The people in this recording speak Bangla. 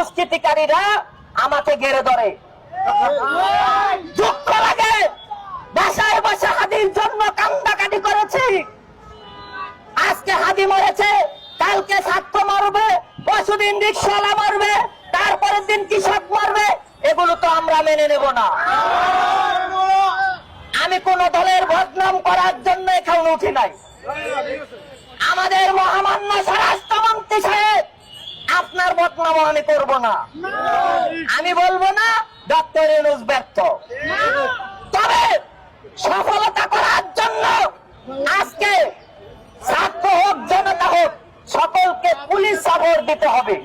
দুষ্কৃতিকারীরা আমাকে ঘেরে ধরে। দুঃখ লাগে, বাসায় বসে হাদির জন্য কান্দাকাটি করেছি। আজকে হাদি মরেছে, কালকে ছাত্র মারবে, পরশুদিন রিক্সাওয়ালা মারবে, তারপরের দিন কৃষক মারবে। এগুলো তো আমরা মেনে নেব না। আমি কোন দলের বদনাম করার জন্য এখানে উঠি নাই। আমাদের মহামান্য স্বরাষ্ট্রমন্ত্রী সাহেব, আপনার বদনাম আমি করব না। আমি বলবো না ডক্টর ইউনূস ব্যর্থ। তবে সফলতা করার জন্য আজকে ছাত্র হোক জনতা হোক সকলকে পুলিশ সাপোর্ট দিতে হবে।